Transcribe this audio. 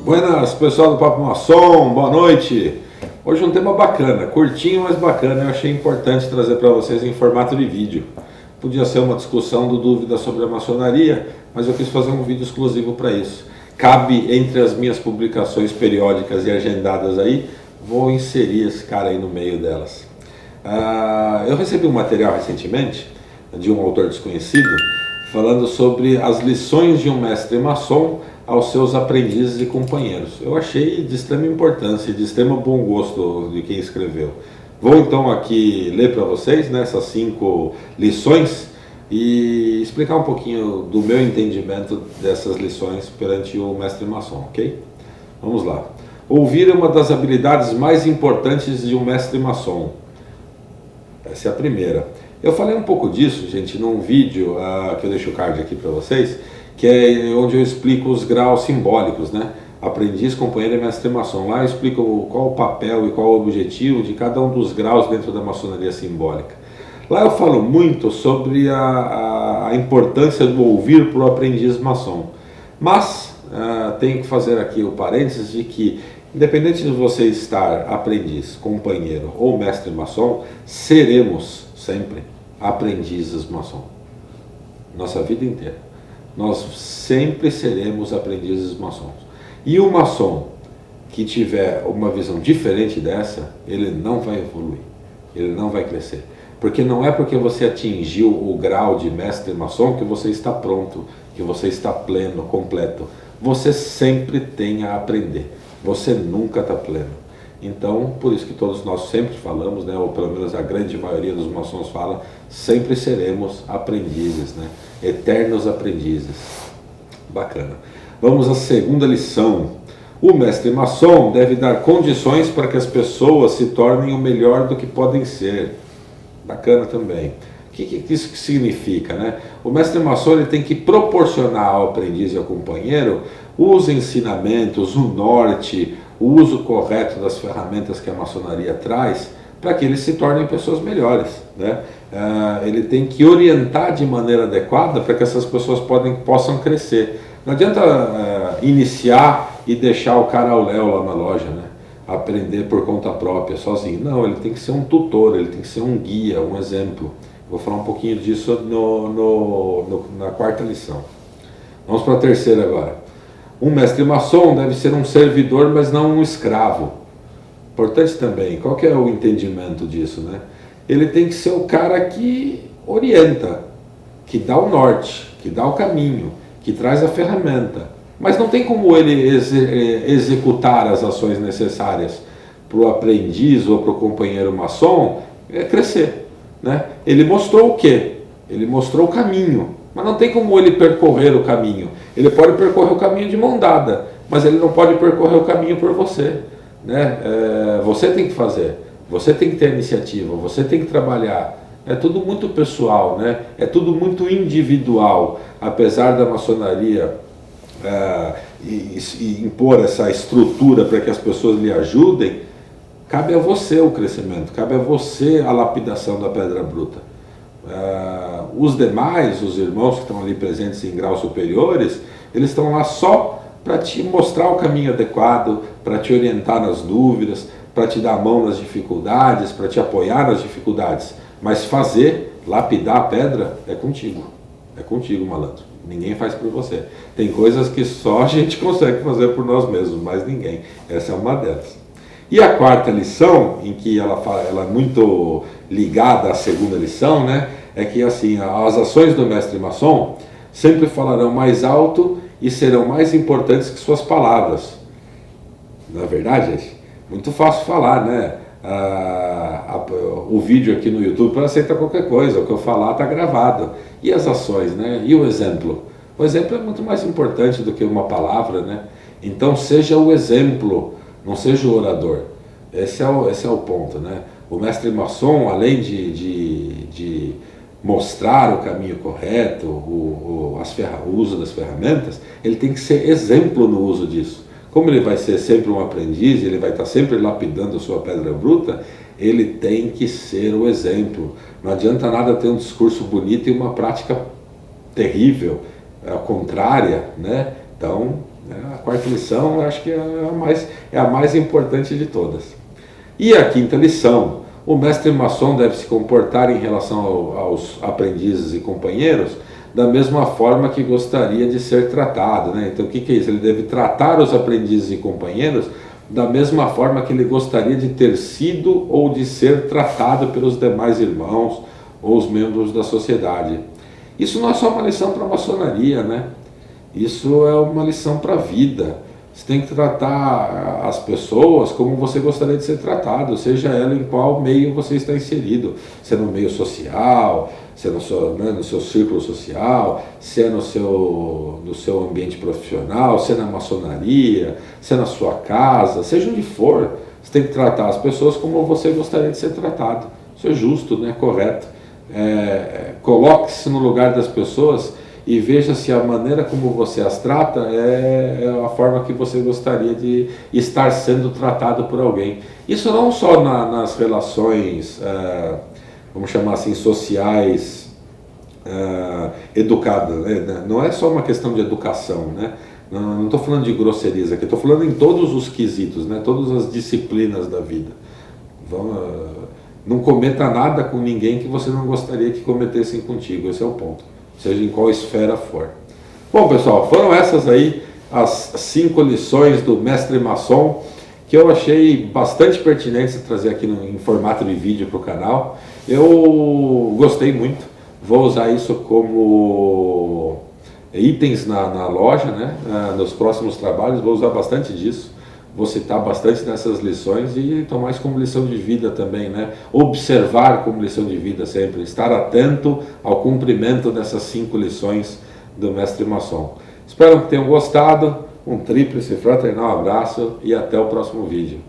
Buenas, pessoal do Papo Maçom, boa noite. Hoje um tema bacana, curtinho, mas bacana. Eu achei importante trazer para vocês em formato de vídeo. Podia ser uma discussão do dúvida sobre a maçonaria, mas eu quis fazer um vídeo exclusivo para isso. Cabe entre as minhas publicações periódicas e agendadas aí, vou inserir esse cara aí no meio delas. Eu recebi um material recentemente, de um autor desconhecido, falando sobre as lições de um mestre maçom aos seus aprendizes e companheiros. Eu achei de extrema importância e de extremo bom gosto de quem escreveu. Vou então aqui ler para vocês, né, essas 5 lições e explicar um pouquinho do meu entendimento dessas lições perante o mestre maçom, ok? Vamos lá. Ouvir é uma das habilidades mais importantes de um mestre maçom. Essa é a primeira. Eu falei um pouco disso, gente, num vídeo que eu deixo o card aqui para vocês, que é onde eu explico os graus simbólicos, né? Aprendiz, companheiro e mestre maçom. Lá eu explico qual o papel e qual o objetivo de cada um dos graus dentro da maçonaria simbólica. Lá eu falo muito sobre a importância do ouvir para o aprendiz maçom. Mas tenho que fazer aqui o parênteses de que, independente de você estar aprendiz, companheiro ou mestre maçom, seremos sempre aprendizes maçom. Nossa vida inteira. Nós sempre seremos aprendizes maçons. E o maçom que tiver uma visão diferente dessa, ele não vai evoluir, ele não vai crescer. Porque não é porque você atingiu o grau de mestre maçom que você está pronto, que você está pleno, completo. Você sempre tem a aprender, você nunca está pleno. Então, por isso que todos nós sempre falamos, né, ou pelo menos a grande maioria dos maçons fala, sempre seremos aprendizes, né, eternos aprendizes. Bacana. Vamos à segunda lição. O mestre maçom deve dar condições para que as pessoas se tornem o melhor do que podem ser. Bacana também. O que isso significa, né? O mestre maçom ele tem que proporcionar ao aprendiz e ao companheiro os ensinamentos, o norte, o uso correto das ferramentas que a maçonaria traz para que eles se tornem pessoas melhores, né? Ele tem que orientar de maneira adequada para que essas pessoas possam crescer. Não adianta iniciar e deixar o cara ao léu lá na loja, né? Aprender por conta própria, sozinho. Não, ele tem que ser um tutor, ele tem que ser um guia, um exemplo. Vou falar um pouquinho disso na quarta lição. Vamos para a terceira agora. Um mestre maçom deve ser um servidor, mas não um escravo. Importante também, qual que é o entendimento disso, né? Ele tem que ser o cara que orienta, que dá o norte, que dá o caminho, que traz a ferramenta. Mas não tem como ele executar as ações necessárias para o aprendiz ou para o companheiro maçom crescer, né? Ele mostrou o quê? Ele mostrou o caminho. Mas não tem como ele percorrer o caminho. Ele pode percorrer o caminho de mão dada, mas ele não pode percorrer o caminho por você, né? Você tem que fazer, você tem que ter iniciativa, você tem que trabalhar. É tudo muito pessoal, né? É tudo muito individual. Apesar da maçonaria impor essa estrutura para que as pessoas lhe ajudem, cabe a você o crescimento, cabe a você a lapidação da pedra bruta. Os demais, os irmãos que estão ali presentes em graus superiores, eles estão lá só para te mostrar o caminho adequado, para te orientar nas dúvidas, para te dar a mão nas dificuldades, para te apoiar nas dificuldades. Mas fazer, lapidar a pedra, é contigo, malandro. Ninguém faz por você. Tem coisas que só a gente consegue fazer por nós mesmos, mas ninguém. Essa é uma delas. E a quarta lição, em que ela é muito ligada à segunda lição, né, é que assim, as ações do mestre maçom sempre falarão mais alto e serão mais importantes que suas palavras. Não é verdade, gente? Muito fácil falar, né? O vídeo aqui no YouTube aceita qualquer coisa, o que eu falar está gravado. E as ações, né? E o exemplo? O exemplo é muito mais importante do que uma palavra, né? Então seja o exemplo, não seja o orador. Esse é o ponto, né? O mestre maçom, além de mostrar o caminho correto, o uso das ferramentas, ele tem que ser exemplo no uso disso. Como ele vai ser sempre um aprendiz, ele vai estar sempre lapidando a sua pedra bruta, ele tem que ser o exemplo. Não adianta nada ter um discurso bonito e uma prática terrível, contrária, né? Então, Né? A quarta lição, eu acho que é a mais importante de todas. E a quinta lição: o mestre maçom deve se comportar em relação aos aprendizes e companheiros da mesma forma que gostaria de ser tratado. Né? Então, o que é isso? Ele deve tratar os aprendizes e companheiros da mesma forma que ele gostaria de ter sido ou de ser tratado pelos demais irmãos ou os membros da sociedade. Isso não é só uma lição para a maçonaria, né? Isso é uma lição para a vida. Você tem que tratar as pessoas como você gostaria de ser tratado, seja ela em qual meio você está inserido. Se é no meio social, se é no seu círculo social, se é no seu ambiente profissional, se é na maçonaria, se é na sua casa, seja onde for. Você tem que tratar as pessoas como você gostaria de ser tratado. Isso é justo, né? Correto. Coloque-se no lugar das pessoas e veja se a maneira como você as trata é a forma que você gostaria de estar sendo tratado por alguém. Isso não só nas relações, vamos chamar assim, sociais, educadas, né? Não é só uma questão de educação, né? Não estou falando de grosserias aqui, estou falando em todos os quesitos, né? Todas as disciplinas da vida. Não cometa nada com ninguém que você não gostaria que cometessem contigo, esse é o ponto. Seja em qual esfera for. Bom, pessoal, foram essas aí as 5 lições do Mestre Maçom que eu achei bastante pertinentes trazer aqui em formato de vídeo para o canal. Eu gostei muito, vou usar isso como itens na loja, né? Nos próximos trabalhos, vou usar bastante disso. Vou citar bastante dessas lições e tomar isso como lição de vida também, né? Observar como lição de vida sempre, estar atento ao cumprimento dessas 5 lições do Mestre Maçom. Espero que tenham gostado, um tríplice fraternal abraço e até o próximo vídeo.